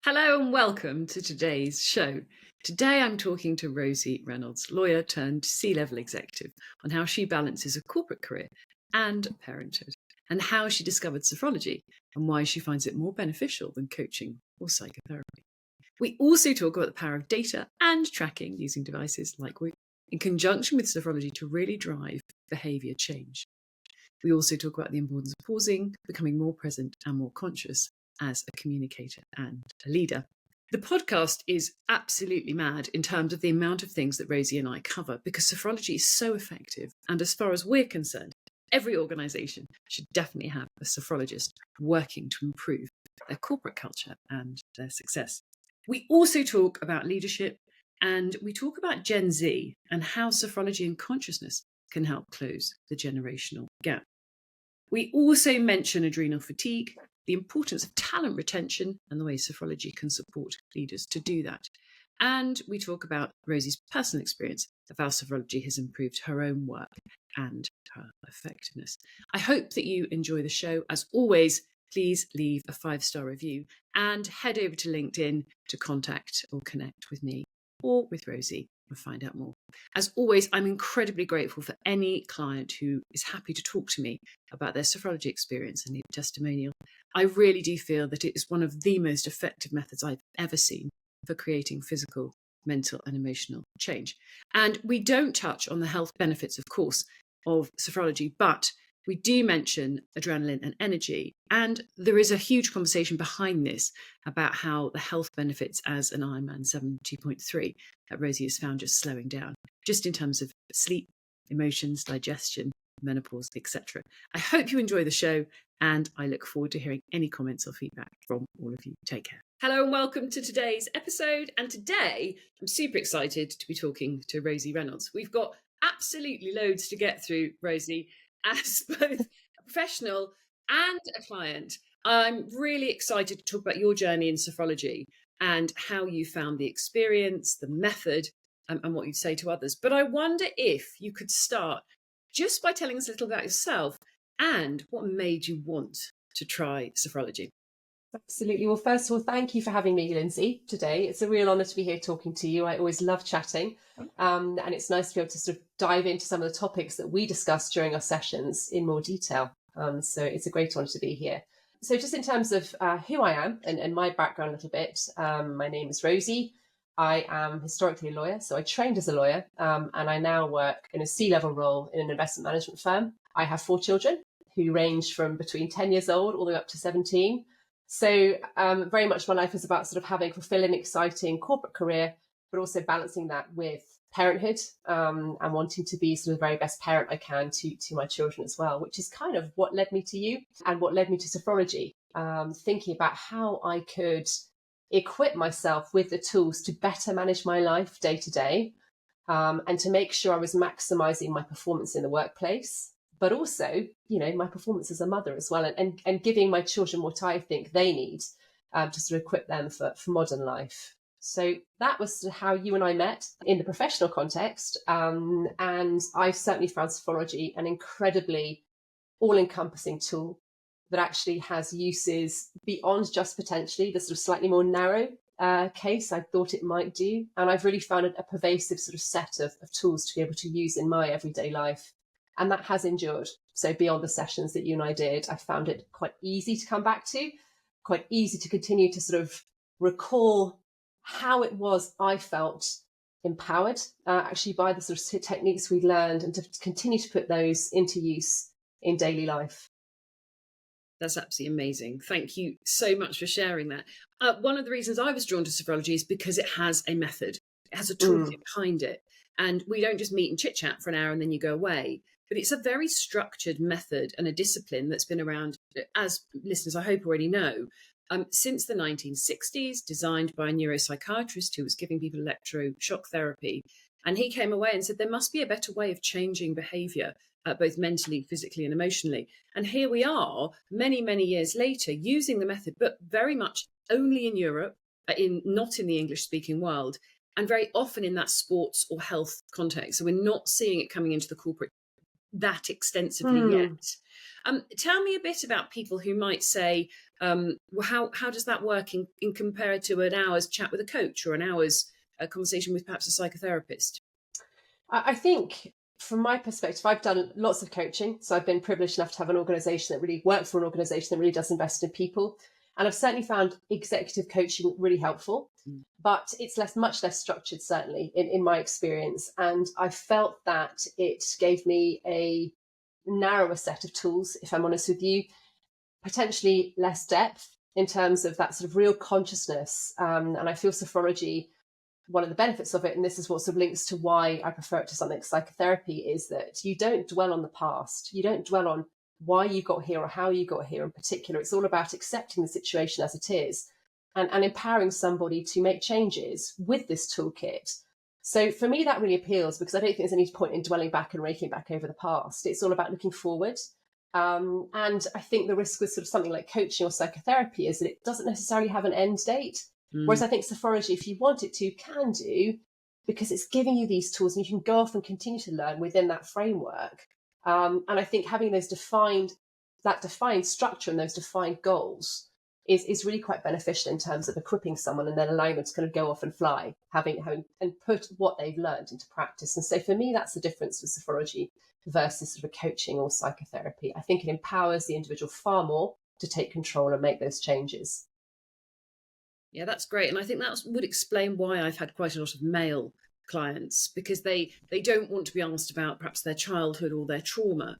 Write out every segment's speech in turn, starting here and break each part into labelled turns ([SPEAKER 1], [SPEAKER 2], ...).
[SPEAKER 1] Hello and welcome to today's show. Today I'm talking to Rosie Reynolds, lawyer turned C-level executive, on how she balances a corporate career and parenthood, and how she discovered sophrology and why she finds it more beneficial than coaching or psychotherapy. We also talk about the power of data and tracking using devices like Whoop in conjunction with sophrology to really drive behaviour change. We also talk about the importance of pausing, becoming more present and more conscious as a communicator and a leader. The podcast is absolutely mad in terms of the amount of things that Rosie and I cover because sophrology is so effective. And as far as we're concerned, every organisation should definitely have a sophrologist working to improve their corporate culture and their success. We also talk about leadership and we talk about Gen Z and how sophrology and consciousness can help close the generational gap. We also mention adrenal fatigue, the importance of talent retention, and the way sophrology can support leaders to do that. And we talk about Rosie's personal experience of how sophrology has improved her own work and her effectiveness. I hope that you enjoy the show. As always, please leave a 5-star review and head over to LinkedIn to contact or connect with me or with Rosie and find out more. As always, I'm incredibly grateful for any client who is happy to talk to me about their sophrology experience and leave a testimonial. I really do feel that it is one of the most effective methods I've ever seen for creating physical, mental and emotional change. And we don't touch on the health benefits, of course, of sophrology, but we do mention adrenaline and energy. And there is a huge conversation behind this about how the health benefits as an Ironman 2.3 that Rosie has found just slowing down, just in terms of sleep, emotions, digestion, menopause, etc. I hope you enjoy the show and I look forward to hearing any comments or feedback from all of you. Take care. Hello and welcome to today's episode. And today I'm super excited to be talking to Rosie Reynolds. We've got absolutely loads to get through, Rosie, as both a professional and a client. I'm really excited to talk about your journey in sophrology and how you found the experience, the method, and what you'd say to others. But I wonder if you could start just by telling us a little about yourself and what made you want to try sophrology.
[SPEAKER 2] Absolutely. Well, first of all, thank you for having me, Lindsay, today. It's a real honour to be here talking to you. I always love chatting. And it's nice to be able to sort of dive into some of the topics that we discuss during our sessions in more detail. So it's a great honour to be here. So just in terms of who I am and my background a little bit, my name is Rosie. I am historically a lawyer, so I trained as a lawyer, and I now work in a C-level role in an investment management firm. I have 4 children who range from between 10 years old all the way up to 17. So very much my life is about sort of having a fulfilling, exciting corporate career, but also balancing that with parenthood and wanting to be sort of the very best parent I can to my children as well, which is kind of what led me to you and what led me to sophrology, thinking about how I could equip myself with the tools to better manage my life day to day and to make sure I was maximizing my performance in the workplace, but also, you know, my performance as a mother as well, and giving my children what I think they need to sort of equip them for modern life. So that was sort of how you and I met in the professional context. And I've certainly found sophrology an incredibly all-encompassing tool that actually has uses beyond just potentially the sort of slightly more narrow case I thought it might do. And I've really found a pervasive sort of set of tools to be able to use in my everyday life. And that has endured. So beyond the sessions that you and I did, I found it quite easy to come back to, quite easy to continue to sort of recall how it was I felt empowered actually by the sort of techniques we learned, and to continue to put those into use in daily life.
[SPEAKER 1] That's absolutely amazing. Thank you so much for sharing that. One of the reasons I was drawn to sophrology is because it has a method. It has a toolkit behind it. And we don't just meet and chit chat for an hour and then you go away. But it's a very structured method and a discipline that's been around, as listeners I hope already know, since the 1960s, designed by a neuropsychiatrist who was giving people electroshock therapy. And he came away and said there must be a better way of changing behaviour, both mentally, physically and emotionally. And here we are, many, many years later, using the method, but very much only in Europe, not in the English-speaking world, and very often in that sports or health context. So we're not seeing it coming into the corporate that extensively
[SPEAKER 2] Hmm.
[SPEAKER 1] yet. Tell me a bit about people who might say, well, how does that work in compared to an hour's chat with a coach or an hour's conversation with perhaps a psychotherapist?
[SPEAKER 2] I think from my perspective, I've done lots of coaching. So I've been privileged enough to have an organization that really worked for an organization that really does invest in people. And I've certainly found executive coaching really helpful,
[SPEAKER 1] Mm.
[SPEAKER 2] but it's much less structured, certainly in my experience. And I felt that it gave me a narrower set of tools, if I'm honest with you, potentially less depth in terms of that sort of real consciousness. And I feel sophrology, one of the benefits of it, and this is what sort of links to why I prefer it to something like psychotherapy, is that you don't dwell on the past. You don't dwell on why you got here or how you got here in particular. It's all about accepting the situation as it is and empowering somebody to make changes with this toolkit. So for me, that really appeals because I don't think there's any point in dwelling back and raking back over the past. It's all about looking forward. And I think the risk with sort of something like coaching or psychotherapy is that it doesn't necessarily have an end date. Whereas I think Sophrology, if you want it to, can do, because it's giving you these tools and you can go off and continue to learn within that framework. And I think having that defined structure and those defined goals is really quite beneficial in terms of equipping someone and then allowing them to kind of go off and fly, having and put what they've learned into practice. And so for me, that's the difference with Sophrology versus sort of a coaching or psychotherapy. I think it empowers the individual far more to take control and make those changes.
[SPEAKER 1] Yeah, that's great. And I think that would explain why I've had quite a lot of male clients, because they don't want to be asked about perhaps their childhood or their trauma,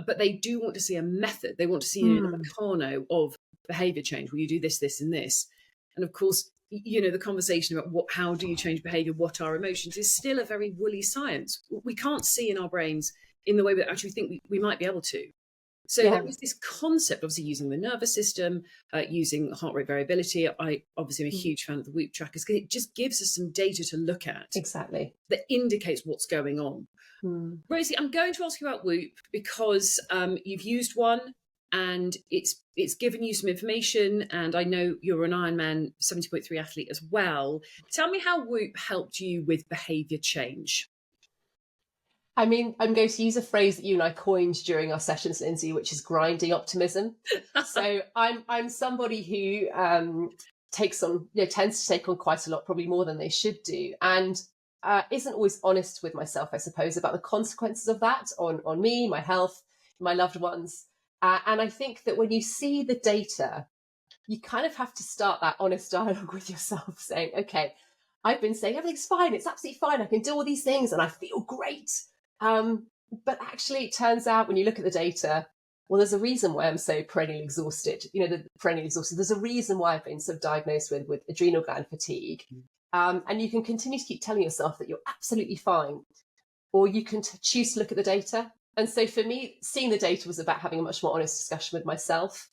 [SPEAKER 1] but they do want to see a method. They want to see a meccano of behavior change. Will you do this, this, and this? And of course, the conversation about how do you change behavior, what are emotions, is still a very woolly science. We can't see in our brains in the way we actually think we might be able to. So
[SPEAKER 2] Yeah,
[SPEAKER 1] there is this concept, obviously, using the nervous system, using heart rate variability. I obviously am a huge fan of the Whoop trackers because it just gives us some data to look at
[SPEAKER 2] exactly.
[SPEAKER 1] that indicates what's going on. Rosie, I'm going to ask you about Whoop because you've used one and it's given you some information, and I know you're an Ironman 70.3 athlete as well. Tell me how Whoop helped you with behaviour change.
[SPEAKER 2] I mean, I'm going to use a phrase that you and I coined during our sessions, Lindsay, which is grinding optimism. So I'm somebody who tends to take on quite a lot, probably more than they should do, and isn't always honest with myself, I suppose, about the consequences of that on me, my health, my loved ones. And I think that when you see the data, you kind of have to start that honest dialogue with yourself, saying, okay, I've been saying everything's fine, it's absolutely fine, I can do all these things and I feel great. But actually, it turns out when you look at the data, well, there's a reason why I'm so perennially exhausted. There's a reason why I've been sort of diagnosed with adrenal gland fatigue. And you can continue to keep telling yourself that you're absolutely fine, or you can choose to look at the data. And so for me, seeing the data was about having a much more honest discussion with myself.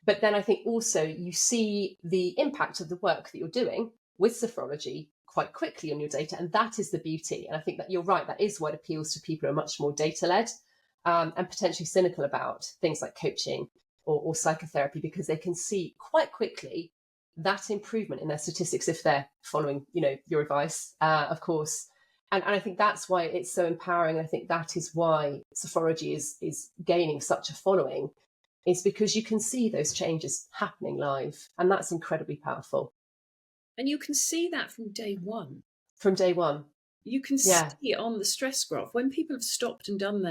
[SPEAKER 2] But then I think also you see the impact of the work that you're doing with Sophrology quite quickly on your data. And that is the beauty. And I think that you're right. That is what appeals to people who are much more data-led and potentially cynical about things like coaching or psychotherapy, because they can see quite quickly that improvement in their statistics if they're following, your advice, of course. And I think that's why it's so empowering. I think that is why Sophrology is gaining such a following, is because you can see those changes happening live. And that's incredibly powerful.
[SPEAKER 1] And you can see that from day one.
[SPEAKER 2] From day one.
[SPEAKER 1] You can
[SPEAKER 2] Yeah.
[SPEAKER 1] see it on the stress graph. When people have stopped and done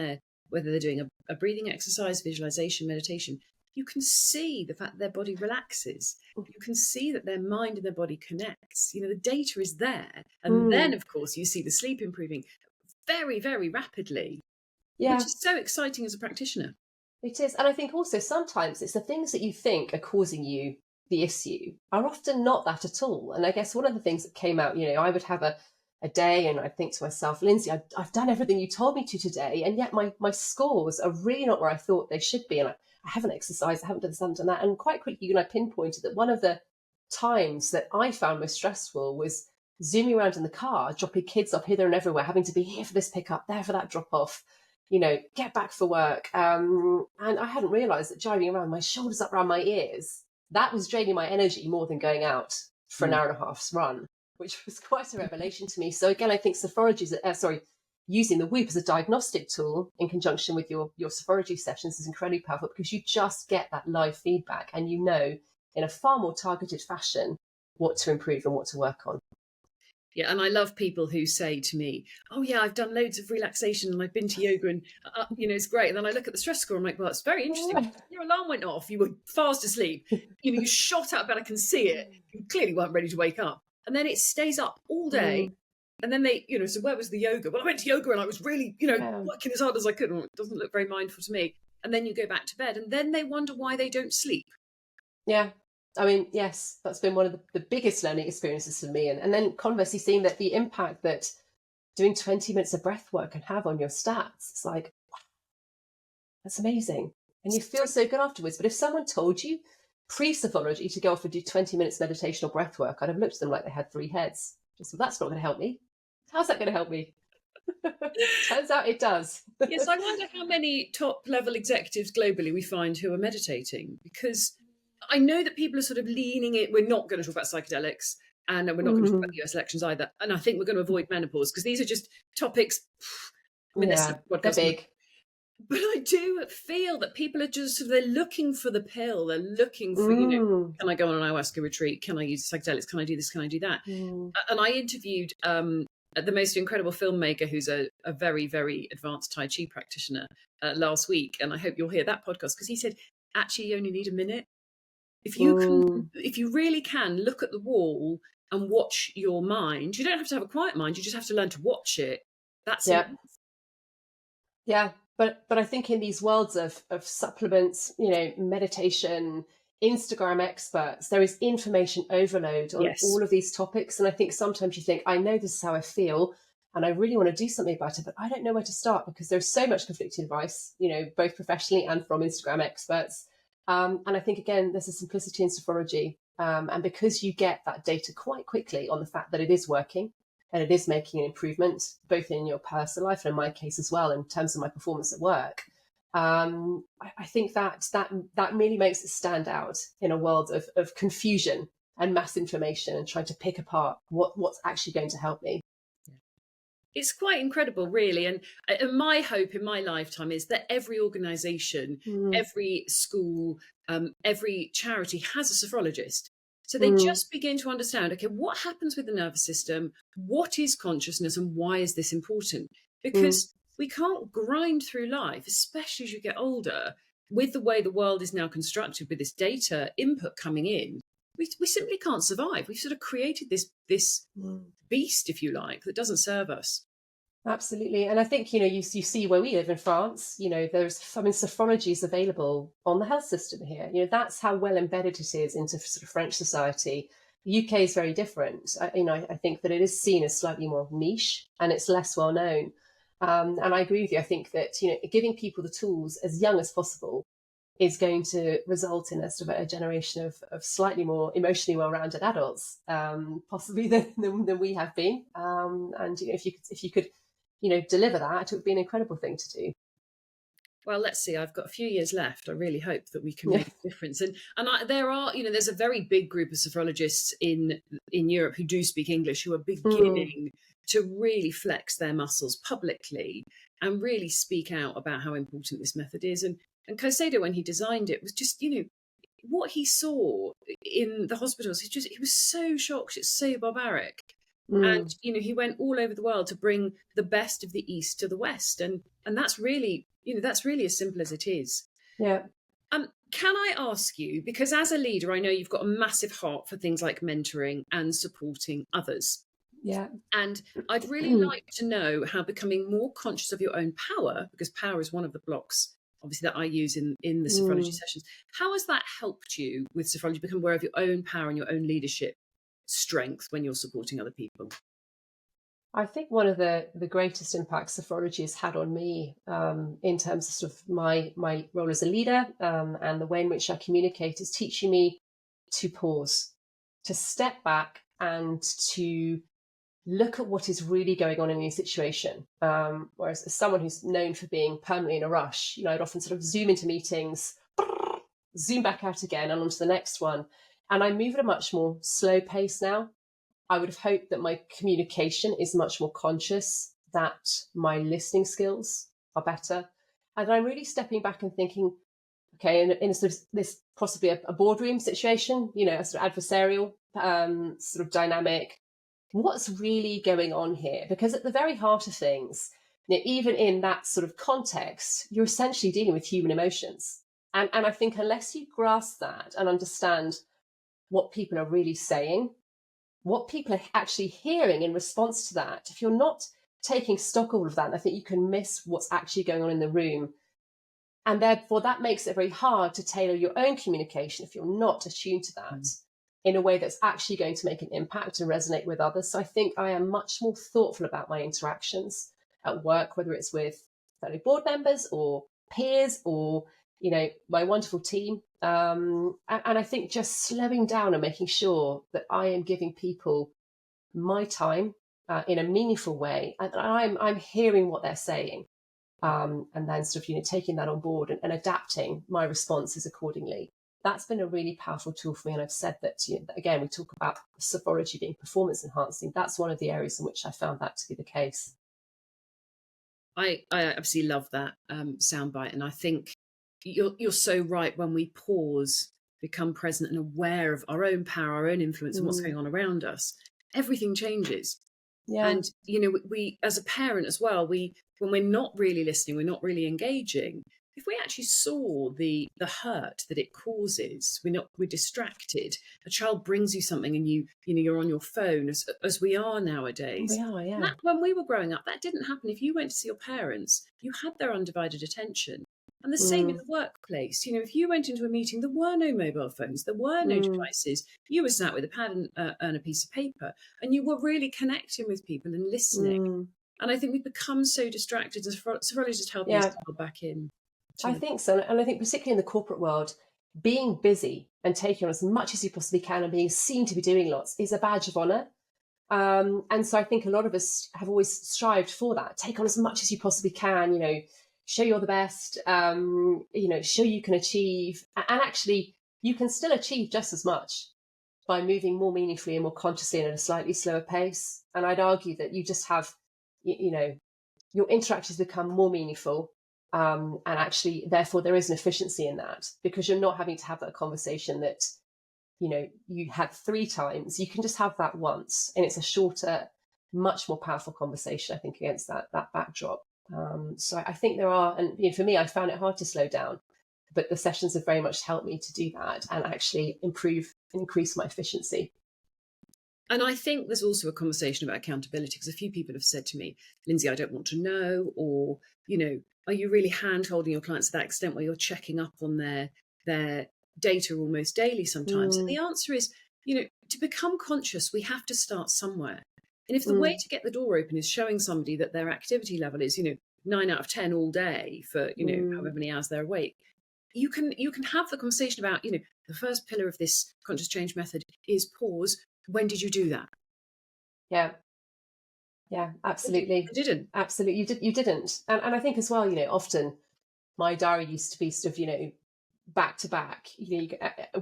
[SPEAKER 1] whether they're doing a breathing exercise, visualization, meditation, you can see the fact that their body relaxes. You can see that their mind and their body connects. The data is there. And then, of course, you see the sleep improving very, very rapidly,
[SPEAKER 2] Yeah.
[SPEAKER 1] which is so exciting as a practitioner.
[SPEAKER 2] It is. And I think also sometimes it's the things that you think are causing you the issue are often not that at all. And I guess one of the things that came out, I would have a day and I'd think to myself, Lindsay, I've done everything you told me to today. And yet my scores are really not where I thought they should be. And I haven't exercised, I haven't done this, I haven't done that. And quite quickly, I pinpointed that one of the times that I found most stressful was zooming around in the car, dropping kids off hither and everywhere, having to be here for this pickup, there for that drop off, get back for work. And I hadn't realised that driving around, my shoulders up around my ears, that was draining my energy more than going out for an hour and a half's run, which was quite a revelation to me. So again, I think using the Whoop as a diagnostic tool in conjunction with your Sophrology sessions is incredibly powerful, because you just get that live feedback and you know in a far more targeted fashion what to improve and what to work on.
[SPEAKER 1] Yeah, and I love people who say to me, "Oh yeah, I've done loads of relaxation and I've been to yoga and it's great." And then I look at the stress score. I'm like, "Well, it's very interesting. Your alarm went off. You were fast asleep. You shot out of bed. I can see it. You clearly weren't ready to wake up." And then it stays up all day. And then they, so where was the yoga? Well, I went to yoga and I was really, working as hard as I could. Well, it doesn't look very mindful to me. And then you go back to bed, and then they wonder why they don't sleep.
[SPEAKER 2] Yeah. I mean, yes, that's been one of the biggest learning experiences for me. And then conversely, seeing that the impact that doing 20 minutes of breath work can have on your stats, it's like, wow, that's amazing. And you feel so good afterwards. But if someone told you pre-Sophrology to go off and do 20 minutes meditation or breath work, I'd have looked at them like they had 3 heads. Just, well, that's not going to help me. How's that going to help me? Turns out it does.
[SPEAKER 1] Yes, I wonder how many top level executives globally we find who are meditating, because I know that people are sort of leaning it. We're not going to talk about psychedelics, and we're not going to talk about the US elections either. And I think we're going to avoid menopause, because these are just topics. I mean,
[SPEAKER 2] they're big.
[SPEAKER 1] But I do feel that people are just, they're looking for the pill. They're looking for, can I go on an ayahuasca retreat? Can I use psychedelics? Can I do this? Can I do that? And I interviewed the most incredible filmmaker, who's a very, very advanced Tai Chi practitioner, last week. And I hope you'll hear that podcast, because he said, actually, you only need a minute. If you really can look at the wall and watch your mind, you don't have to have a quiet mind. You just have to learn to watch it. That's it.
[SPEAKER 2] Yeah. But I think in these worlds of supplements, meditation, Instagram experts, there is information overload on all of these topics. And I think sometimes you think, I know this is how I feel and I really want to do something about it, but I don't know where to start, because there's so much conflicting advice, both professionally and from Instagram experts. And I think, again, there's a simplicity in Sophrology. And because you get that data quite quickly on the fact that it is working, and it is making an improvement, both in your personal life and in my case as well, in terms of my performance at work. I think that really makes it stand out in a world of confusion and mass information, and trying to pick apart what's actually going to help me.
[SPEAKER 1] It's quite incredible, really. And my hope in my lifetime is that every organisation, every school, every charity has a sophrologist. So they just begin to understand, okay, what happens with the nervous system? What is consciousness, and why is this important? Because we can't grind through life, especially as you get older, with the way the world is now constructed, with this data input coming in. We simply can't survive. We've sort of created this beast, if you like, that doesn't serve us.
[SPEAKER 2] Absolutely. And I think, you see where we live in France, Sophrology is available on the health system here. That's how well embedded it is into sort of French society. The UK is very different. I think that it is seen as slightly more niche and it's less well known. And I agree with you. I think that, giving people the tools as young as possible is going to result in a sort of a generation of slightly more emotionally well-rounded adults, possibly than we have been. And if you could deliver that, it would be an incredible thing to do.
[SPEAKER 1] Well, let's see. I've got a few years left. I really hope that we can make a difference. And there's a very big group of sophrologists in Europe who do speak English, who are beginning to really flex their muscles publicly and really speak out about how important this method is. And Caicedo, when he designed it, was just, what he saw in the hospitals, he was so shocked. It's so barbaric. And, he went all over the world to bring the best of the East to the West. And that's really, that's really as simple as it is.
[SPEAKER 2] Yeah.
[SPEAKER 1] Can I ask you, because as a leader, I know you've got a massive heart for things like mentoring and supporting others.
[SPEAKER 2] Yeah.
[SPEAKER 1] And I'd really like to know how becoming more conscious of your own power, because power is one of the blocks, obviously, that I use in the Sophrology sessions. How has that helped you with Sophrology, become aware of your own power and your own leadership strength when you're supporting other people?
[SPEAKER 2] I think one of the greatest impacts Sophrology has had on me, in terms of sort of my role as a leader, and the way in which I communicate, is teaching me to pause, to step back and to look at what is really going on in your situation. Whereas as someone who's known for being permanently in a rush, I'd often sort of zoom into meetings, zoom back out again and onto the next one. And I move at a much more slow pace now. I would have hoped that my communication is much more conscious that my listening skills are better. And I'm really stepping back and thinking, okay, in sort of this possibly a boardroom situation, a sort of adversarial sort of dynamic, what's really going on here? Because at the very heart of things, even in that sort of context, you're essentially dealing with human emotions. And I think unless you grasp that and understand what people are really saying, what people are actually hearing in response to that, if you're not taking stock of all of that, I think you can miss what's actually going on in the room. And therefore, that makes it very hard to tailor your own communication if you're not attuned to that in a way that's actually going to make an impact and resonate with others. So I think I am much more thoughtful about my interactions at work, whether it's with fellow board members or peers or, my wonderful team. And I think just slowing down and making sure that I am giving people my time in a meaningful way, and I'm hearing what they're saying. And then sort of, taking that on board and adapting my responses accordingly. That's been a really powerful tool for me. And I've said that, again, we talk about Sophrology being performance enhancing. That's one of the areas in which I found that to be the case.
[SPEAKER 1] I absolutely love that soundbite. And I think you're so right. When we pause, become present and aware of our own power, our own influence and what's going on around us, everything changes.
[SPEAKER 2] Yeah.
[SPEAKER 1] And, we as a parent as well, when we're not really listening, we're not really engaging, if we actually saw the hurt that it causes, we're distracted. A child brings you something and you're on your phone as we are nowadays.
[SPEAKER 2] We are, yeah.
[SPEAKER 1] That, when we were growing up, that didn't happen. If you went to see your parents, you had their undivided attention. And the same in the workplace. If you went into a meeting, there were no mobile phones, there were no devices. You were sat with a pad and a piece of paper, and you were really connecting with people and listening. And I think we've become so distracted. As Sophrology helping us to go back in.
[SPEAKER 2] I think so. And I think particularly in the corporate world, being busy and taking on as much as you possibly can and being seen to be doing lots is a badge of honour. And so I think a lot of us have always strived for that. Take on as much as you possibly can, show you're the best, show you can achieve. And actually, you can still achieve just as much by moving more meaningfully and more consciously and at a slightly slower pace. And I'd argue that you just have, your interactions become more meaningful. And actually, therefore, there is an efficiency in that because you're not having to have that conversation that, you had 3 times. You can just have that once. And it's a shorter, much more powerful conversation, I think, against that backdrop. So I think there are, and for me, I found it hard to slow down, but the sessions have very much helped me to do that and actually improve and increase my efficiency.
[SPEAKER 1] And I think there's also a conversation about accountability because a few people have said to me, Lindsay, I don't want to know, or, are you really hand-holding your clients to that extent where you're checking up on their data almost daily sometimes? And the answer is, to become conscious, we have to start somewhere. And if the way to get the door open is showing somebody that their activity level is, 9 out of 10 all day for, however many hours they're awake, you can have the conversation about, the first pillar of this conscious change method is pause. When did you do that?
[SPEAKER 2] Yeah, absolutely.
[SPEAKER 1] You didn't.
[SPEAKER 2] Absolutely. You didn't. And I think as well, often my diary used to be sort of, back to back,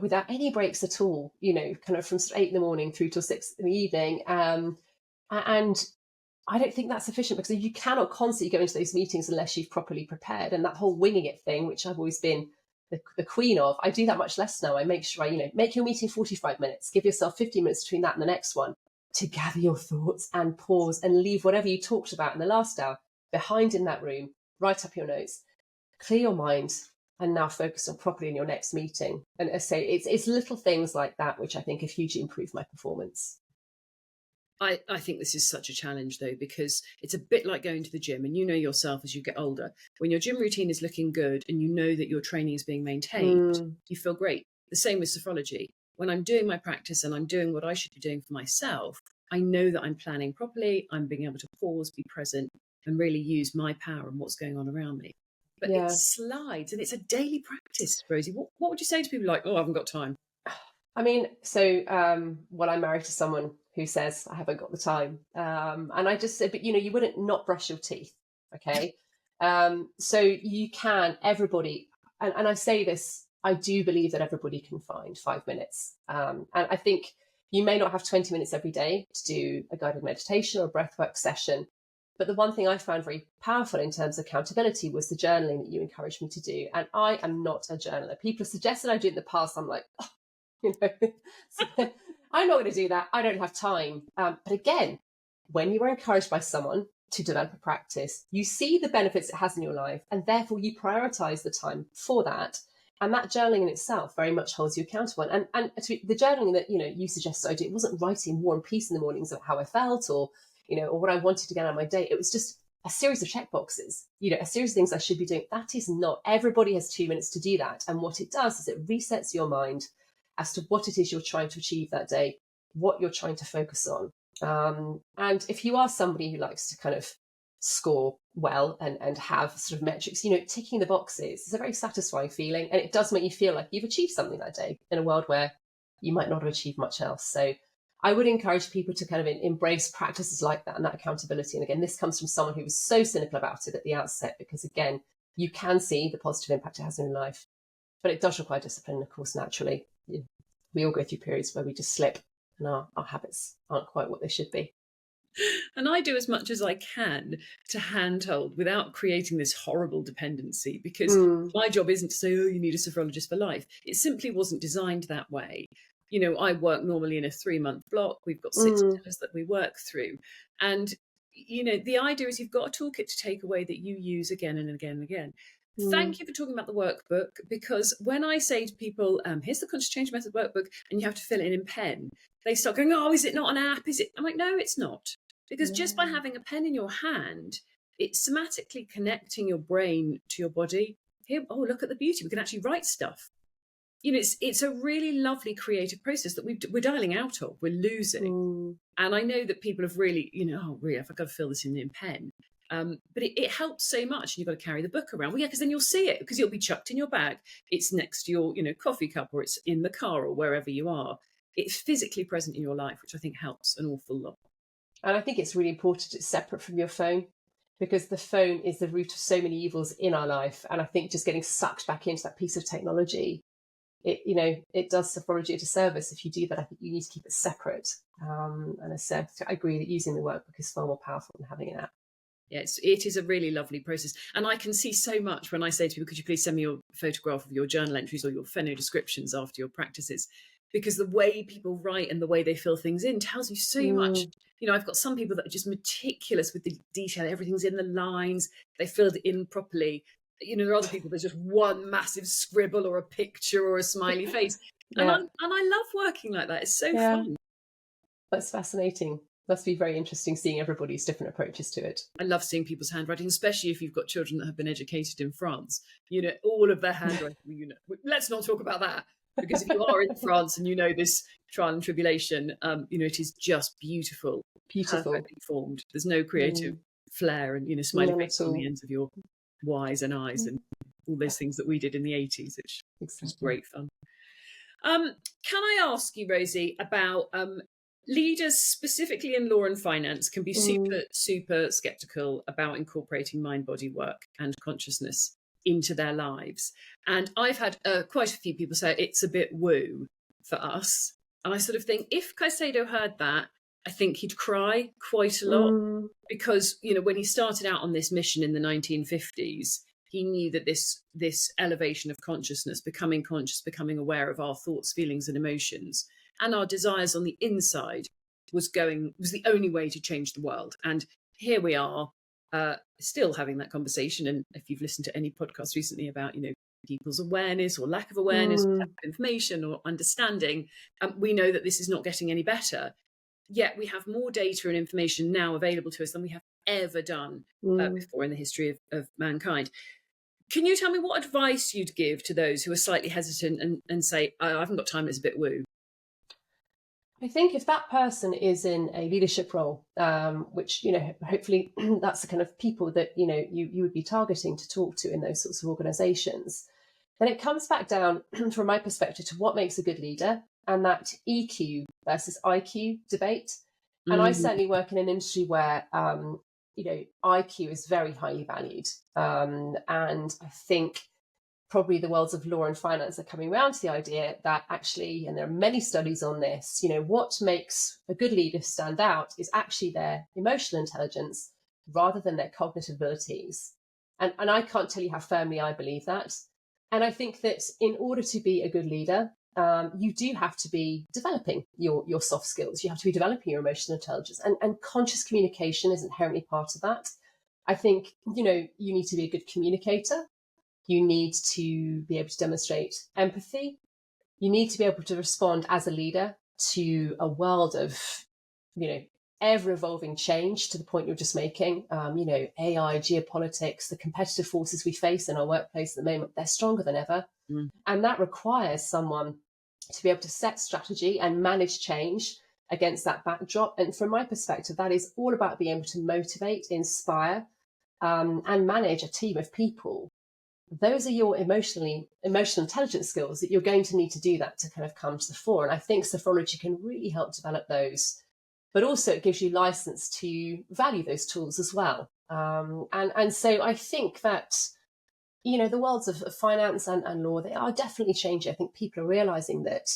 [SPEAKER 2] without any breaks at all, kind of from 8 in the morning through till 6 in the evening. And I don't think that's sufficient because you cannot constantly go into those meetings unless you've properly prepared. And that whole winging it thing, which I've always been the queen of, I do that much less now. I make sure I, make your meeting 45 minutes, give yourself 15 minutes between that and the next one to gather your thoughts and pause and leave whatever you talked about in the last hour behind in that room, write up your notes, clear your mind, and now focus on properly in your next meeting. And as I say, it's little things like that which I think have hugely improved my performance.
[SPEAKER 1] I think this is such a challenge, though, because it's a bit like going to the gym, and yourself as you get older. When your gym routine is looking good and that your training is being maintained, you feel great. The same with Sophrology. When I'm doing my practice and I'm doing what I should be doing for myself, I know that I'm planning properly, I'm being able to pause, be present, and really use my power and what's going on around me. But it slides, and it's a daily practice, Rosie. What would you say to people like, I haven't got time?
[SPEAKER 2] I mean, so I'm married to someone who says I haven't got the time. And I just said, but you wouldn't not brush your teeth. Okay. So you can, everybody, and I say this, I do believe that everybody can find 5 minutes. And I think you may not have 20 minutes every day to do a guided meditation or a breathwork session, But the one thing I found very powerful in terms of accountability was the journaling that you encouraged me to do. And I am not a journaler. People have suggested I do it in the past. I'm like, oh, so I'm not going to do that. I don't have time. But again, when you are encouraged by someone to develop a practice, you see the benefits it has in your life, and therefore you prioritize the time for that. And that journaling in itself very much holds you accountable. And the journaling that, you suggested I do, it wasn't writing War and Peace in the mornings of how I felt or what I wanted to get out of my day. It was just a series of check boxes, a series of things I should be doing. That is not, everybody has 2 minutes to do that. And what it does is it resets your mind as to what it is you're trying to achieve that day, what you're trying to focus on. And if you are somebody who likes to kind of score well and have sort of metrics, ticking the boxes is a very satisfying feeling. And it does make you feel like you've achieved something that day in a world where you might not have achieved much else. So I would encourage people to kind of embrace practices like that and that accountability. And again, this comes from someone who was so cynical about it at the outset, because again, you can see the positive impact it has in your life, but it does require discipline, of course, naturally. We all go through periods where we just slip and our habits aren't quite what they should be.
[SPEAKER 1] And I do as much as I can to handhold without creating this horrible dependency, because my job isn't to say, oh, you need a sophrologist for life. It simply wasn't designed that way. I work normally in a 3-month block. We've got 6 pillars that we work through. And, the idea is you've got a toolkit to take away that you use again and again and again. Thank you for talking about the workbook, because when I say to people, here's the Conscious Change Method workbook, and you have to fill it in pen, they start going, oh, is it not an app? Is it? I'm like, no, it's not. Because just by having a pen in your hand, it's somatically connecting your brain to your body. Here, oh, look at the beauty. We can actually write stuff. It's a really lovely creative process that we're dialing out of. We're losing. And I know that people have really, oh, really, I've got to fill this in pen. But it helps so much. You've got to carry the book around. Well, yeah, because then you'll see it, because it'll be chucked in your bag. It's next to your, coffee cup, or it's in the car, or wherever you are. It's physically present in your life, which I think helps an awful lot. And
[SPEAKER 2] I think it's really important it's separate from your phone, because the phone is the root of so many evils in our life. And I think just getting sucked back into that piece of technology, it does sophrology a disservice if you do that. I think you need to keep it separate. And as I said, I agree that using the workbook is far more powerful than having an app.
[SPEAKER 1] Yeah, it is a really lovely process. And I can see so much when I say to people, could you please send me your photograph of your journal entries or your pheno descriptions after your practices? Because the way people write and the way they fill things in tells you so much. I've got some people that are just meticulous with the detail. Everything's in the lines. They filled it in properly. There are other people, there's just one massive scribble or a picture or a smiley face. And I love working like that. It's so fun.
[SPEAKER 2] That's fascinating. Must be very interesting seeing everybody's different approaches to it.
[SPEAKER 1] I love seeing people's handwriting, especially if you've got children that have been educated in France. All of their handwriting, let's not talk about that. Because if you are in France and this trial and tribulation, it is just beautiful. Perfectly formed. There's no creative flair and, smiley face on the ends of your Y's and I's and all those things that we did in the 80s, which was great fun. Can I ask you, Rosie, about leaders specifically in law and finance can be super skeptical about incorporating mind-body work and consciousness into their lives. And I've had quite a few people say it's a bit woo for us. And I sort of think if Caicedo heard that, I think he'd cry quite a lot, because, when he started out on this mission in the 1950s, he knew that this elevation of consciousness, becoming conscious, becoming aware of our thoughts, feelings and emotions and our desires on the inside was the only way to change the world. And here we are, still having that conversation. And if you've listened to any podcast recently about, people's awareness or lack of awareness, or lack of information or understanding, we know that this is not getting any better. Yet we have more data and information now available to us than we have ever done before in the history of mankind. Can you tell me what advice you'd give to those who are slightly hesitant and say, I haven't got time, it's a bit woo?
[SPEAKER 2] I think if that person is in a leadership role, which, hopefully that's the kind of people that, you would be targeting to talk to in those sorts of organizations, then it comes back down, from my perspective, to what makes a good leader and that EQ versus IQ debate. And I certainly work in an industry where, IQ is very highly valued. And I think probably the worlds of law and finance are coming around to the idea that actually, and there are many studies on this, what makes a good leader stand out is actually their emotional intelligence rather than their cognitive abilities. And I can't tell you how firmly I believe that. And I think that in order to be a good leader, you do have to be developing your soft skills. You have to be developing your emotional intelligence, and conscious communication is inherently part of that. I think, you need to be a good communicator. You need to be able to demonstrate empathy. You need to be able to respond as a leader to a world of, ever evolving change to the point you're just making. AI, geopolitics, the competitive forces we face in our workplace at the moment, they're stronger than ever. And that requires someone to be able to set strategy and manage change against that backdrop. And from my perspective, that is all about being able to motivate, inspire, and manage a team of people. Those are your emotional intelligence skills that you're going to need to do that to kind of come to the fore. And I think Sophrology can really help develop those, but also it gives you license to value those tools as well. And so I think that, the worlds of finance and law, they are definitely changing. I think people are realizing that,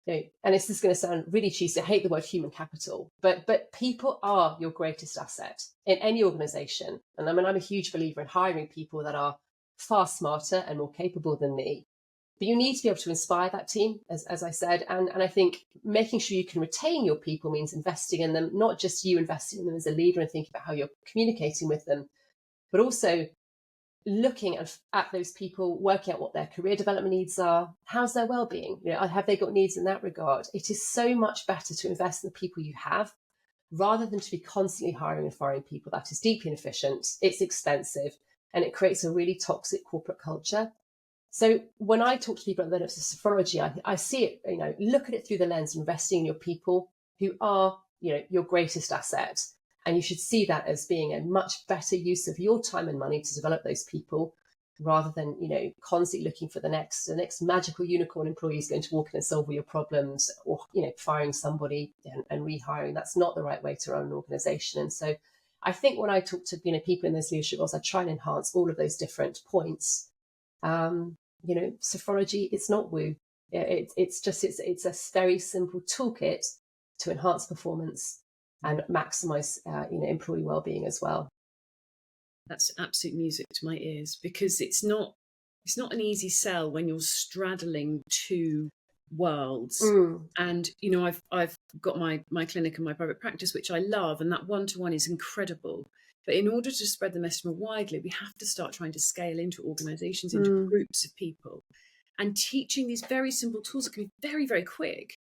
[SPEAKER 2] and this is going to sound really cheesy, I hate the word human capital, but people are your greatest asset in any organization. And I'm a huge believer in hiring people that are far smarter and more capable than me. But you need to be able to inspire that team, as I said. And I think making sure you can retain your people means investing in them, not just you investing in them as a leader and thinking about how you're communicating with them, but also looking at those people, working out what their career development needs are. How's their well-being? Have they got needs in that regard? It is so much better to invest in the people you have rather than to be constantly hiring and firing people. That is deeply inefficient. It's expensive, and it creates a really toxic corporate culture. So when I talk to people at the benefits of Sophrology, I see it, look at it through the lens of investing in your people who are, your greatest asset. And you should see that as being a much better use of your time and money to develop those people, rather than, constantly looking for the next magical unicorn employee who's going to walk in and solve all your problems, or, firing somebody and rehiring. That's not the right way to run an organization. And so I think when I talk to, people in those leadership roles, I try and enhance all of those different points. Sophrology, it's not woo. It's a very simple toolkit to enhance performance and maximize, employee well-being as well.
[SPEAKER 1] That's absolute music to my ears, because it's not an easy sell when you're straddling two worlds. And I've got my clinic and my private practice, which I love, and that one-to-one is incredible. But in order to spread the message more widely, we have to start trying to scale into organizations, into groups of people, and teaching these very simple tools that can be very, very quick.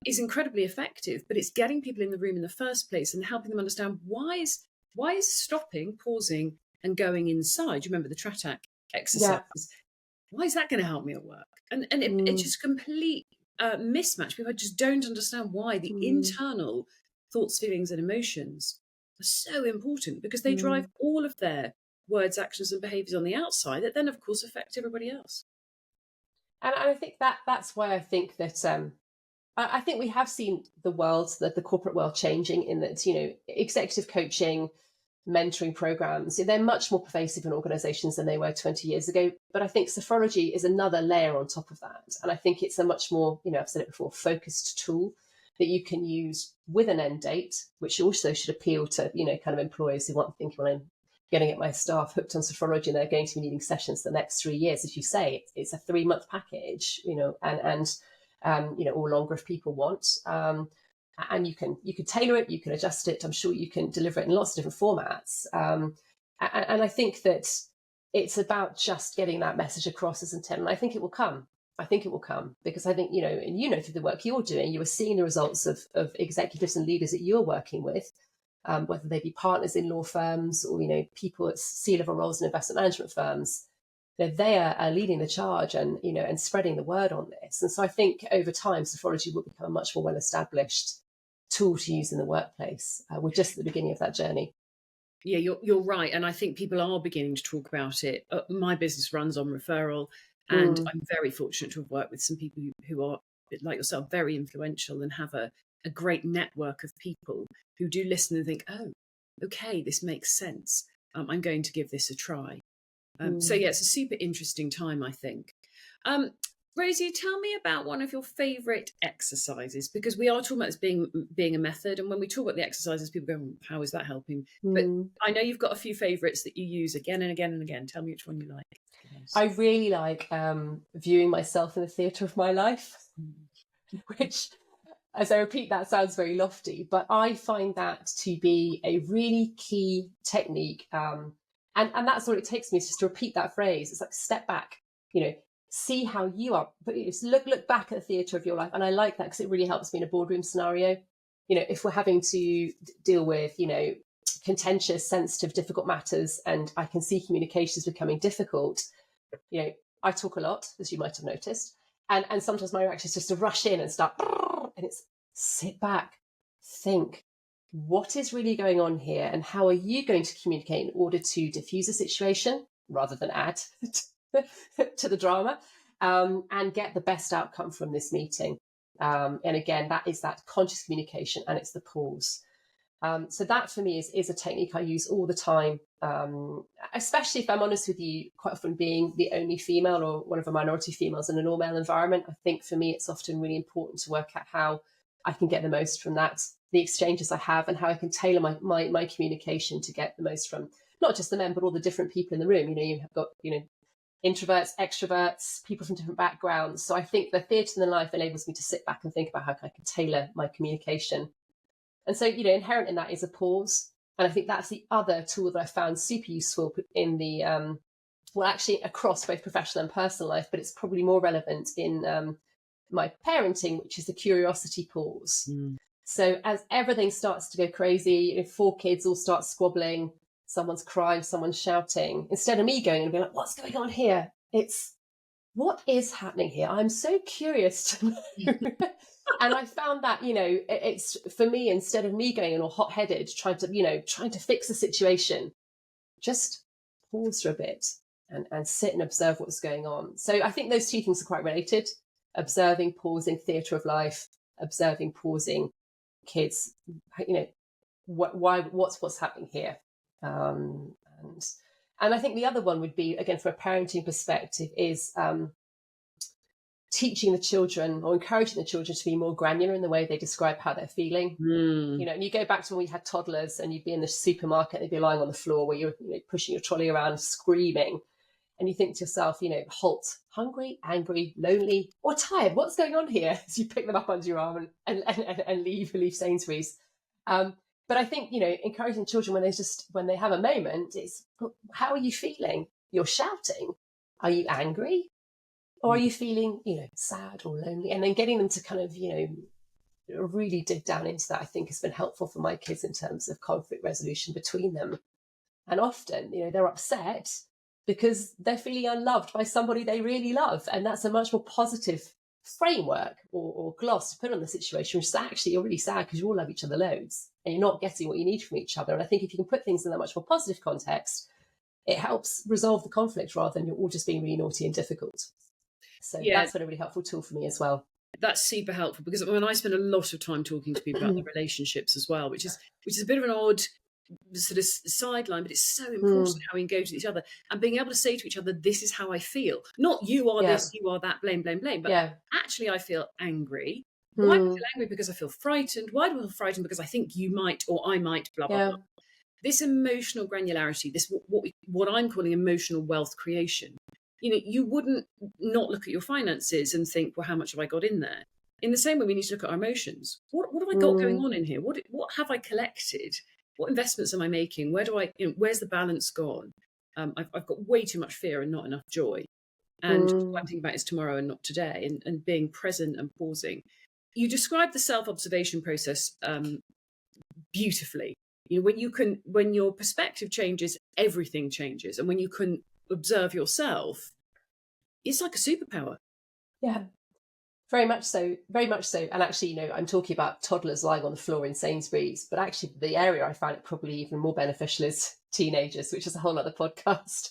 [SPEAKER 1] Is incredibly effective, but it's getting people in the room in the first place and helping them understand why is stopping, pausing, and going inside. You remember the Tratak exercise? Yeah. Why is that going to help me at work? And it's just complete mismatch. People just don't understand why the internal thoughts, feelings, and emotions are so important, because they drive all of their words, actions, and behaviours on the outside that then, of course, affect everybody else.
[SPEAKER 2] And I think that's why I think that. I think we have seen the corporate world changing, in that, executive coaching, mentoring programs, they're much more pervasive in organizations than they were 20 years ago. But I think Sophrology is another layer on top of that. And I think it's a much more, I've said it before, focused tool that you can use with an end date, which also should appeal to, kind of employers who want to think, well, I'm going to get my staff hooked on Sophrology and they're going to be needing sessions the next 3 years. As you say, it's a 3-month package, or longer if people want. And you can tailor it, you can adjust it. I'm sure you can deliver it in lots of different formats. And I think that it's about just getting that message across as intent. And I think it will come. Because I think, and through the work you're doing, you are seeing the results of executives and leaders that you're working with, whether they be partners in law firms or, people at C-level roles in investment management firms. They are leading the charge and spreading the word on this. And so I think over time, Sophrology will become a much more well-established tool to use in the workplace. We're just at the beginning of that journey.
[SPEAKER 1] Yeah, you're right. And I think people are beginning to talk about it. My business runs on referral, and I'm very fortunate to have worked with some people who are, like yourself, very influential and have a great network of people who do listen and think, oh, okay, this makes sense. I'm going to give this a try. So yeah, it's a super interesting time, I think. Rosie, tell me about one of your favourite exercises, because we are talking about this being a method, and when we talk about the exercises, people go, "How is that helping?" But I know you've got a few favourites that you use again and again and again. Tell me which one you like.
[SPEAKER 2] I really like viewing myself in the theatre of my life, which, as I repeat, that sounds very lofty, but I find that to be a really key technique. And that's all it takes me, is just to repeat that phrase. It's like, step back, see how you are, but just look back at the theatre of your life. And I like that because it really helps me in a boardroom scenario. If we're having to deal with, contentious, sensitive, difficult matters, and I can see communication is becoming difficult, I talk a lot, as you might have noticed. And sometimes my reaction is just to rush in and start, and it's sit back, think, what is really going on here, and how are you going to communicate in order to diffuse a situation rather than add to the drama, and get the best outcome from this meeting. And again, that is that conscious communication, and it's the pause. So that for me is a technique I use all the time, especially if I'm honest with you, quite often being the only female or one of a minority females in an all-male environment. I think for me, it's often really important to work out how I can get the most from that, the exchanges I have, and how I can tailor my communication to get the most from not just the men, but all the different people in the room. You have got, introverts, extroverts, people from different backgrounds. So I think the theatre in the life enables me to sit back and think about how I can tailor my communication. And so, inherent in that is a pause. And I think that's the other tool that I found super useful in the, actually across both professional and personal life, but it's probably more relevant in my parenting, which is the curiosity pause. So as everything starts to go crazy, 4 kids all start squabbling, someone's crying, someone's shouting, instead of me going and being like, what's going on here? It's, what is happening here? I'm so curious to know. And I found that, it's for me, instead of me going in all hot-headed, trying to fix the situation, just pause for a bit and sit and observe what's going on. So I think those two things are quite related: observing, pausing, theatre of life, observing, pausing, kids, what's happening here. And I think the other one would be, again, from a parenting perspective, is teaching the children or encouraging the children to be more granular in the way they describe how they're feeling. And you go back to when we had toddlers and you'd be in the supermarket, they'd be lying on the floor where you're pushing your trolley around screaming, and you think to yourself, halt, hungry, angry, lonely, or tired, what's going on here? As you pick them up under your arm and leave Sainsbury's. But I think, encouraging children when they have a moment, it's, how are you feeling? You're shouting. Are you angry? Or are you feeling, sad or lonely? And then getting them to kind of, really dig down into that, I think, has been helpful for my kids in terms of conflict resolution between them. And often, they're upset because they're feeling unloved by somebody they really love. And that's a much more positive framework or gloss to put on the situation, which is actually, you're really sad because you all love each other loads and you're not getting what you need from each other. And I think if you can put things in that much more positive context, it helps resolve the conflict rather than you're all just being really naughty and difficult. So that's been a really helpful tool for me as well.
[SPEAKER 1] That's super helpful, because when I spend a lot of time talking to people about their relationships as well, which is a bit of an odd sort of sideline, but it's so important how we engage with each other and being able to say to each other, this is how I feel. Not you are this, you are that, blame, blame, blame. But actually I feel angry. Why do I feel angry? Because I feel frightened. Why do I feel frightened? Because I think you might or I might, blah, blah, blah. This emotional granularity, this what I'm calling emotional wealth creation. You wouldn't not look at your finances and think, well, how much have I got in there? In the same way, we need to look at our emotions. What have I got going on in here? What have I collected? What investments am I making? Where's the balance gone? I've got way too much fear and not enough joy. And what I'm thinking about is tomorrow and not today, and being present and pausing. You described the self-observation process beautifully. When your perspective changes, everything changes. And when you can observe yourself, it's like a superpower.
[SPEAKER 2] Yeah, very much so. And actually, I'm talking about toddlers lying on the floor in Sainsbury's, but actually the area I find it probably even more beneficial is teenagers, which is a whole other podcast.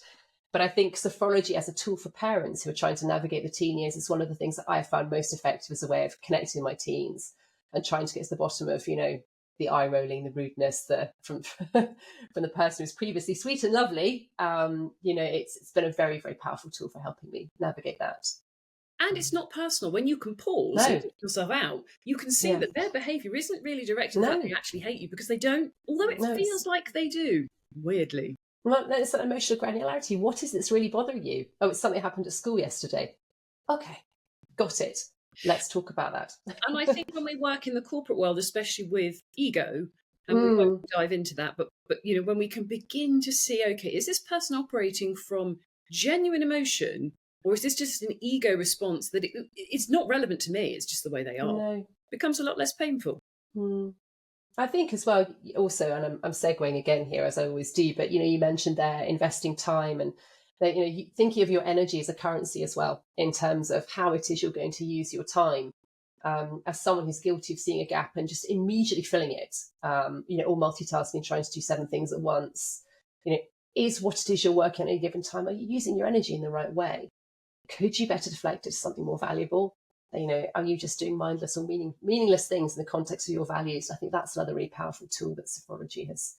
[SPEAKER 2] But I think sophrology as a tool for parents who are trying to navigate the teen years is one of the things that I have found most effective as a way of connecting with my teens and trying to get to the bottom of, the eye rolling, the rudeness, from the person who's previously sweet and lovely. It's been a very, very powerful tool for helping me navigate that.
[SPEAKER 1] And it's not personal. When you can pause and
[SPEAKER 2] No.
[SPEAKER 1] take yourself out, you can see
[SPEAKER 2] Yeah.
[SPEAKER 1] that their behaviour isn't really directed at the fact
[SPEAKER 2] No.
[SPEAKER 1] they actually hate you, because they don't, although it
[SPEAKER 2] No.
[SPEAKER 1] feels like they do, weirdly.
[SPEAKER 2] Well, no, it's that emotional granularity. What is it that's really bothering you? Oh, it's something happened at school yesterday. Okay, got it. Let's talk about that.
[SPEAKER 1] And I think when we work in the corporate world, especially with ego, and we won't
[SPEAKER 2] Mm,
[SPEAKER 1] dive into that, but when we can begin to see, okay, is this person operating from genuine emotion, or is this just an ego response that it's not relevant to me, it's just the way they are?
[SPEAKER 2] no.
[SPEAKER 1] It becomes a lot less painful.
[SPEAKER 2] Mm. I think as well, also, and I'm segueing again here as I always do, but you mentioned there investing time and that, thinking of your energy as a currency as well in terms of how it is you're going to use your time. As someone who's guilty of seeing a gap and just immediately filling it, or multitasking, trying to do 7 things at once, is what it is you're working at any given time. Are you using your energy in the right way? Could you better deflect it to something more valuable? Are you just doing mindless or meaningless things in the context of your values? I think that's another really powerful tool that Sophrology has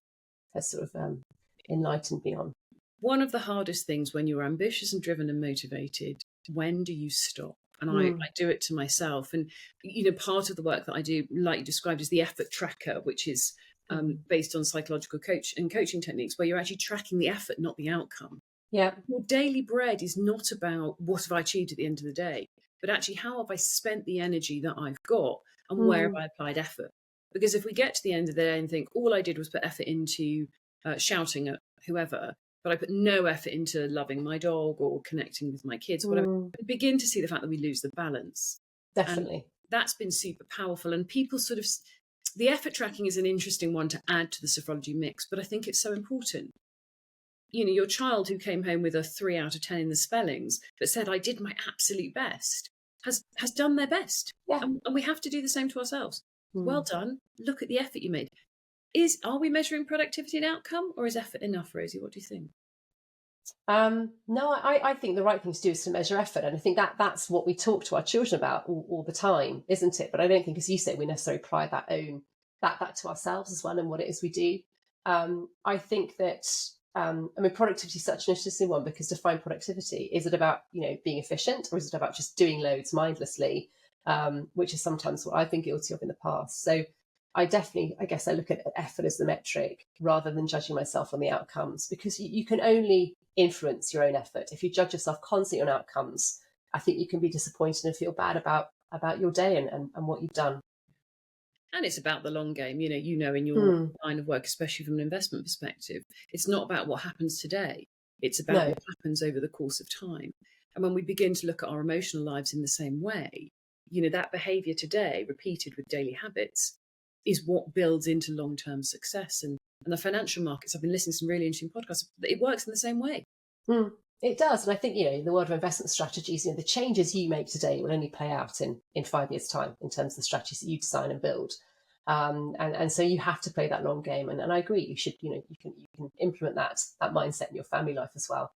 [SPEAKER 2] sort of enlightened me on.
[SPEAKER 1] One of the hardest things when you're ambitious and driven and motivated, when do you stop? And I do it to myself. And, part of the work that I do, like you described, is the effort tracker, which is based on psychological coaching techniques, where you're actually tracking the effort, not the outcome.
[SPEAKER 2] Yeah.
[SPEAKER 1] Your daily bread is not about what have I achieved at the end of the day, but actually how have I spent the energy that I've got and where have I applied effort? Because if we get to the end of the day and think all I did was put effort into shouting at whoever, but I put no effort into loving my dog or connecting with my kids, whatever, we begin to see the fact that we lose the balance.
[SPEAKER 2] Definitely.
[SPEAKER 1] And that's been super powerful. And people the effort tracking is an interesting one to add to the Sophrology mix, but I think it's so important. Your child who came home with a 3 out of 10 in the spellings, but said, I did my absolute best, has done their best.
[SPEAKER 2] Yeah.
[SPEAKER 1] And we have to do the same to ourselves. Well done. Look at the effort you made. Are we measuring productivity and outcome, or is effort enough, Rosie? What do you think?
[SPEAKER 2] No, I think the right thing to do is to measure effort. And I think that's what we talk to our children about all the time, isn't it? But I don't think, as you say, we necessarily apply that to ourselves as well and what it is we do. I think that, productivity is such an interesting one, because to find productivity, is it about, being efficient, or is it about just doing loads mindlessly, which is sometimes what I've been guilty of in the past. So I guess I look at effort as the metric rather than judging myself on the outcomes, because you can only influence your own effort. If you judge yourself constantly on outcomes, I think you can be disappointed and feel bad about your day and what you've done.
[SPEAKER 1] And it's about the long game, in your line of work, especially from an investment perspective. It's not about what happens today. It's about what happens over the course of time. And when we begin to look at our emotional lives in the same way, that behavior today, repeated with daily habits, is what builds into long-term success. And the financial markets, I've been listening to some really interesting podcasts, it works in the same way.
[SPEAKER 2] It does. And I think, in the world of investment strategies, the changes you make today will only play out in 5 years' time in terms of the strategies that you design and build. And so you have to play that long game. And I agree, you should, you can implement that mindset in your family life as well.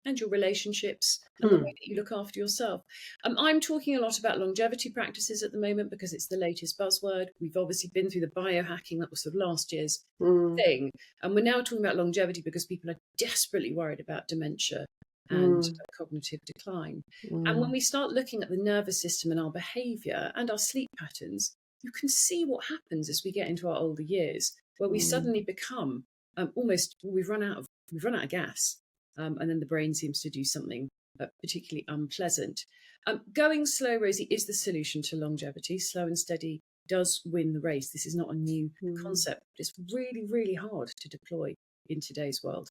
[SPEAKER 1] And your relationships and the way that you look after yourself. I'm talking a lot about longevity practices at the moment because it's the latest buzzword. We've obviously been through the biohacking, that was sort of last year's thing. And we're now talking about longevity because people are desperately worried about dementia and cognitive decline. And when we start looking at the nervous system and our behaviour and our sleep patterns, you can see what happens as we get into our older years, where we suddenly become we've run out of gas. And then the brain seems to do something particularly unpleasant. Going slow, Rosie, is the solution to longevity. Slow and steady does win the race. This is not a new concept. It's really, really hard to deploy in today's world.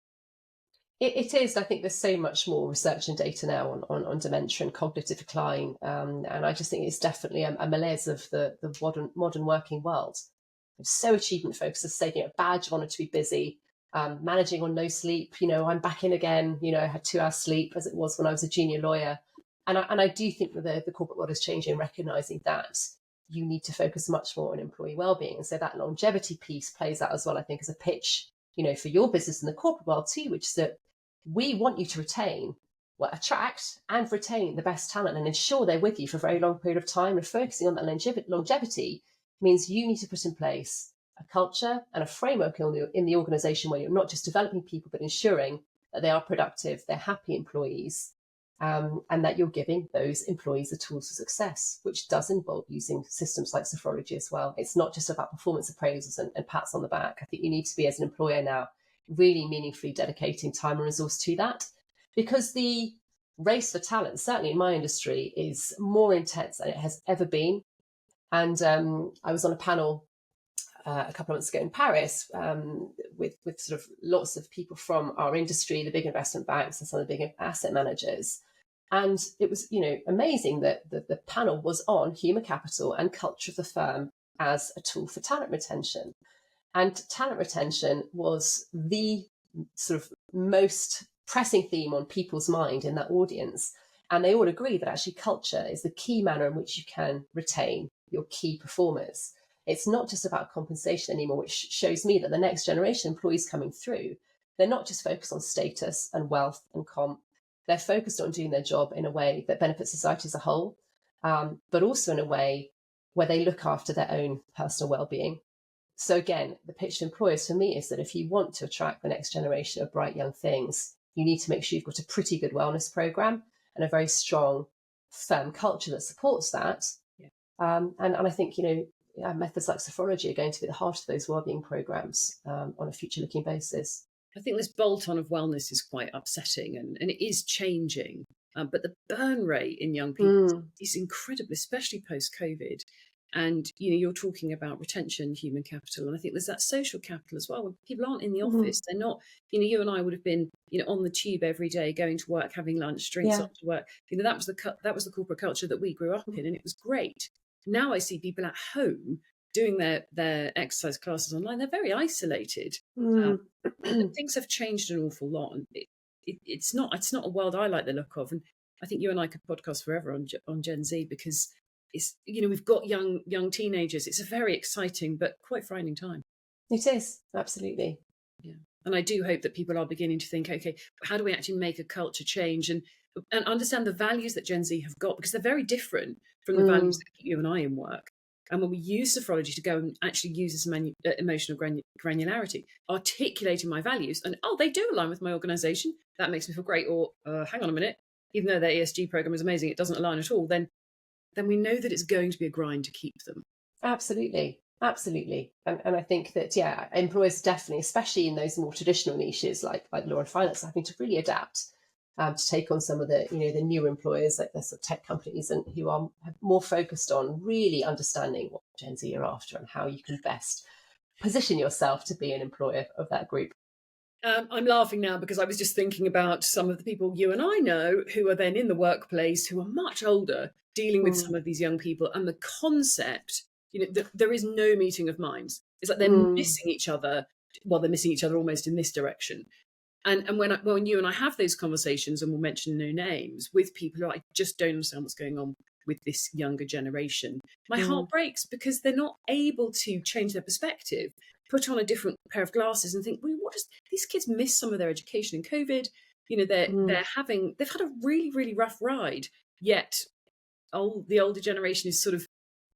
[SPEAKER 2] It is. I think there's so much more research and data now on dementia and cognitive decline. And I just think it's definitely a malaise of the modern working world. It's so achievement focused, as say, a badge of honour to be busy. Managing on no sleep, I'm back in again, I had 2 hours sleep as it was when I was a junior lawyer. And I do think that the corporate world is changing, recognising that you need to focus much more on employee wellbeing. And so that longevity piece plays out as well, I think, as a pitch, for your business in the corporate world too, which is that we want you to attract and retain the best talent and ensure they're with you for a very long period of time. And focusing on that longevity means you need to put in place a culture and a framework in the organisation where you're not just developing people, but ensuring that they are productive, they're happy employees, and that you're giving those employees the tools for success, which does involve using systems like Sophrology as well. It's not just about performance appraisals and pats on the back. I think you need to be, as an employer now, really meaningfully dedicating time and resource to that, because the race for talent, certainly in my industry, is more intense than it has ever been. And I was on a panel a couple of months ago in Paris with sort of lots of people from our industry, the big investment banks and some of the big asset managers. And it was, amazing that the panel was on human capital and culture of the firm as a tool for talent retention. And talent retention was the sort of most pressing theme on people's mind in that audience. And they all agree that actually culture is the key manner in which you can retain your key performers. It's not just about compensation anymore, which shows me that the next generation employees coming through, they're not just focused on status and wealth and comp. They're focused on doing their job in a way that benefits society as a whole, but also in a way where they look after their own personal well-being. So again, the pitch to employers for me is that if you want to attract the next generation of bright young things, you need to make sure you've got a pretty good wellness program and a very strong, firm culture that supports that.
[SPEAKER 1] Yeah.
[SPEAKER 2] And I think, methods like Sophrology are going to be the heart of those wellbeing programs on a future-looking basis.
[SPEAKER 1] I think this bolt-on of wellness is quite upsetting, and it is changing. But the burn rate in young people is incredible, especially post-COVID. And, you're talking about retention, human capital. And I think there's that social capital as well. When people aren't in the office, they're not, you and I would have been, on the tube every day, going to work, having lunch, drinks after work. That was the corporate culture that we grew up in, and it was great. Now I see people at home doing their exercise classes online. They're very isolated. Things have changed an awful lot. And it's not a world I like the look of. And I think you and I could podcast forever on Gen Z, because it's, we've got young teenagers. It's a very exciting but quite frightening time.
[SPEAKER 2] It is, absolutely.
[SPEAKER 1] Yeah. And I do hope that people are beginning to think, okay, how do we actually make a culture change and understand the values that Gen Z have got, because they're very different from the values that keep you and I in work. And when we use Sophrology to go and actually use this emotional granularity, articulating my values, and they do align with my organisation, that makes me feel great. Or hang on a minute, even though their ESG program is amazing, it doesn't align at all. Then we know that it's going to be a grind to keep them.
[SPEAKER 2] Absolutely. And I think that, employers definitely, especially in those more traditional niches like law and finance, are having to really adapt to take on some of the, the newer employers, like the sort of tech companies, and who are more focused on really understanding what Gen Z are after and how you can best position yourself to be an employer of that group.
[SPEAKER 1] I'm laughing now because I was just thinking about some of the people you and I know who are then in the workplace, who are much older, dealing with some of these young people, and the concept, there is no meeting of minds. It's like they're missing each other. Well, they're missing each other almost in this direction. And when you and I have those conversations, and we'll mention no names, with people who I just don't understand what's going on with this younger generation, my heart breaks, because they're not able to change their perspective, put on a different pair of glasses and think, well, what does these kids miss some of their education in COVID? They've had a really, really rough ride, yet the older generation is sort of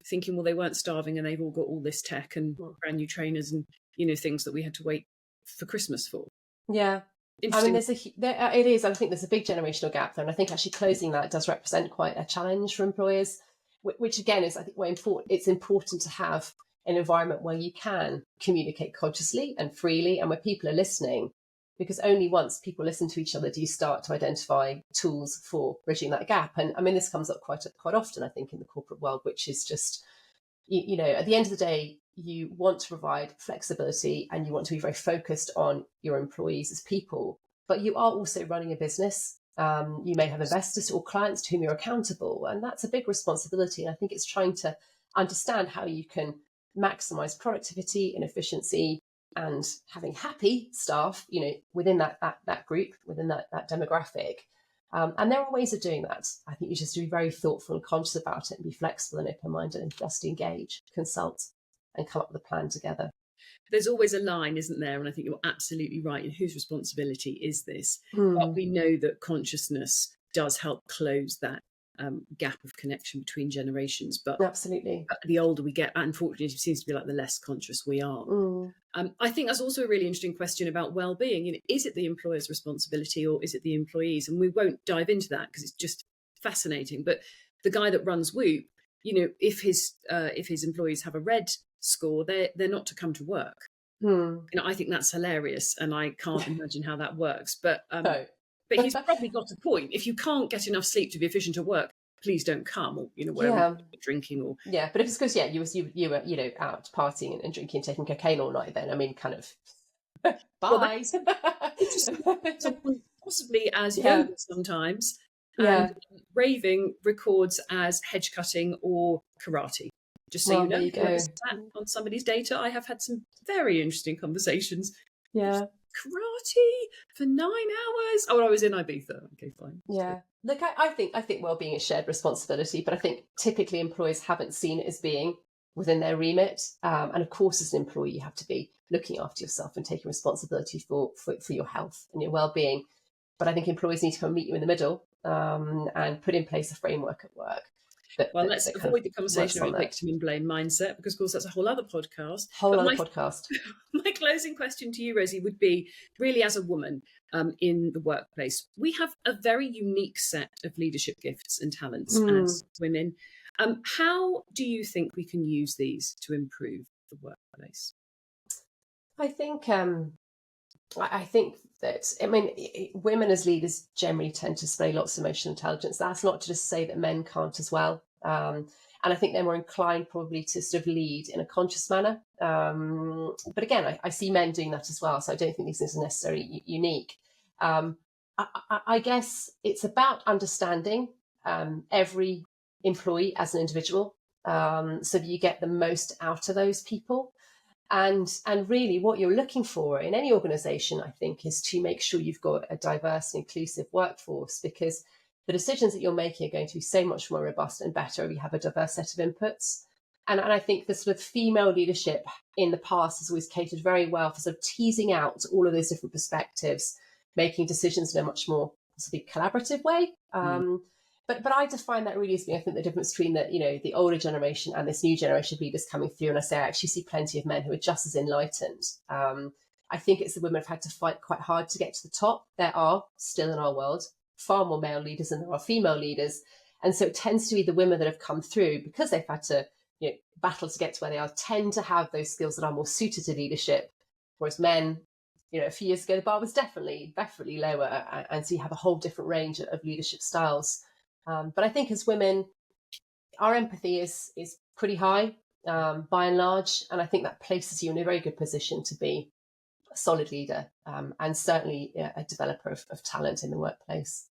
[SPEAKER 1] thinking, well, they weren't starving and they've all got all this tech and brand new trainers and, things that we had to wait for Christmas for.
[SPEAKER 2] Yeah. I mean, it is. I think there's a big generational gap there. And I think actually closing that does represent quite a challenge for employers, which again is, I think, it's important to have an environment where you can communicate consciously and freely and where people are listening, because only once people listen to each other do you start to identify tools for bridging that gap. And I mean, this comes up quite often, I think, in the corporate world, which is just, at the end of the day, you want to provide flexibility and you want to be very focused on your employees as people, but you are also running a business. You may have investors or clients to whom you're accountable, and that's a big responsibility. And I think it's trying to understand how you can maximize productivity and efficiency and having happy staff, within that group, within that demographic. And there are ways of doing that. I think you just have to be very thoughtful and conscious about it, and be flexible and open-minded, and just engage, consult, and come up with a plan together.
[SPEAKER 1] There's always a line, isn't there? And I think you're absolutely right. And whose responsibility is this? But we know that consciousness does help close that gap of connection between generations. But
[SPEAKER 2] Absolutely.
[SPEAKER 1] the older we get, unfortunately, it seems to be like the less conscious we are. I think that's also a really interesting question about well-being. Is it the employer's responsibility or is it the employees? And we won't dive into that because it's just fascinating. But the guy that runs Whoop, if his employees have a red score, they're not to come to work. I think that's hilarious, and I can't imagine how that works. But
[SPEAKER 2] No.
[SPEAKER 1] but he's probably got a point. If you can't get enough sleep to be efficient at work, please don't come, or wherever you're drinking or
[SPEAKER 2] but if it's because you were out partying and drinking, taking cocaine all night, then I mean, kind of bye.
[SPEAKER 1] Possibly as yoga sometimes, and raving records as hedge cutting or karate. Just so
[SPEAKER 2] there you go.
[SPEAKER 1] On somebody's data, I have had some very interesting conversations.
[SPEAKER 2] Yeah.
[SPEAKER 1] Karate for 9 hours. Oh, I was in Ibiza. Okay, fine.
[SPEAKER 2] Yeah. Look, I think well-being is shared responsibility, but I think typically employers haven't seen it as being within their remit. And of course, as an employee, you have to be looking after yourself and taking responsibility for your health and your well-being. But I think employers need to come and meet you in the middle and put in place a framework at work.
[SPEAKER 1] Let's avoid the conversation about victim and blame mindset, because of course that's a whole other podcast. My closing question to you, Rosie, would be really, as a woman in the workplace, we have a very unique set of leadership gifts and talents as women. How do you think we can use these to improve the workplace?
[SPEAKER 2] I think that, women as leaders generally tend to display lots of emotional intelligence. That's not to just say that men can't as well. And I think they're more inclined probably to sort of lead in a conscious manner. But again, I see men doing that as well. So I don't think these things are necessarily unique. I guess it's about understanding every employee as an individual, so that you get the most out of those people. And really what you're looking for in any organisation, I think, is to make sure you've got a diverse and inclusive workforce, because the decisions that you're making are going to be so much more robust and better if you have a diverse set of inputs. And I think the sort of female leadership in the past has always catered very well for sort of teasing out all of those different perspectives, making decisions in a much more possibly collaborative way. But I define that really as being, I think, the difference between the older generation and this new generation of leaders coming through. And I say I actually see plenty of men who are just as enlightened. I think it's the women who've had to fight quite hard to get to the top. There are still in our world far more male leaders than there are female leaders. And so it tends to be the women that have come through, because they've had to battle to get to where they are, tend to have those skills that are more suited to leadership. Whereas men, a few years ago, the bar was definitely lower. And so you have a whole different range of leadership styles. But I think as women, our empathy is pretty high by and large. And I think that places you in a very good position to be a solid leader and certainly a developer of talent in the workplace.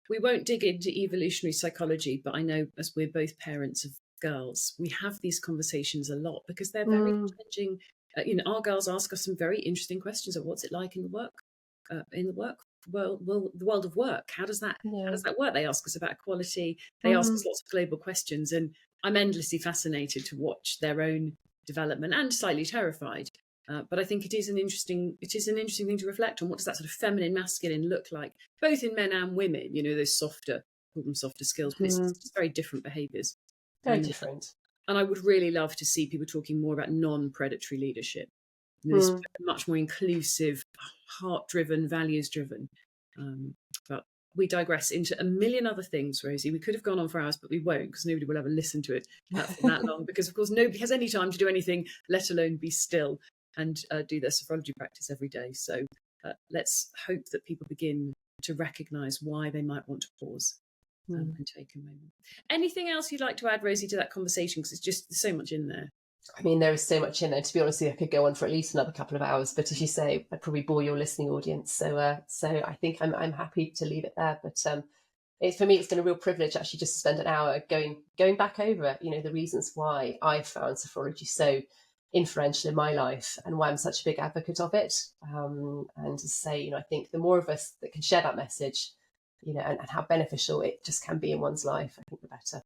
[SPEAKER 1] We won't dig into evolutionary psychology, but I know, as we're both parents of girls, we have these conversations a lot because they're very challenging. Our girls ask us some very interesting questions of what's it like in the work the world of work. How does that work? They ask us about equality. They ask us lots of global questions, and I'm endlessly fascinated to watch their own development and slightly terrified. But I think it is an interesting thing to reflect on. What does that sort of feminine, masculine look like, both in men and women? Those softer skills, but it's very different behaviours.
[SPEAKER 2] Very different.
[SPEAKER 1] And I would really love to see people talking more about non-predatory leadership. This much more inclusive, heart-driven, values-driven. But we digress into a million other things, Rosie. We could have gone on for hours, but we won't, because nobody will ever listen to it for that long. Because, of course, nobody has any time to do anything, let alone be still and do their sophrology practice every day. So let's hope that people begin to recognise why they might want to pause and take a moment. Anything else you'd like to add, Rosie, to that conversation? Because there's so much in there.
[SPEAKER 2] I mean, there is so much in there. To be honest with you, I could go on for at least another couple of hours. But as you say, I'd probably bore your listening audience. So I think I'm happy to leave it there. But for me, it's been a real privilege actually just to spend an hour going back over, the reasons why I found sophrology so influential in my life and why I'm such a big advocate of it. And to say, I think the more of us that can share that message, and how beneficial it just can be in one's life, I think the better.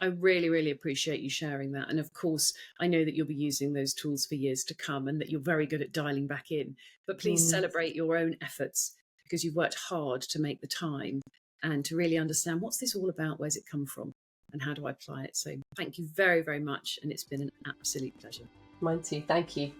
[SPEAKER 1] I really, really appreciate you sharing that. And of course, I know that you'll be using those tools for years to come and that you're very good at dialing back in. But please celebrate your own efforts, because you've worked hard to make the time. and to really understand what's this all about, where's it come from, and how do I apply it. So thank you very, very much. And it's been an absolute pleasure.
[SPEAKER 2] Mine too. Thank you.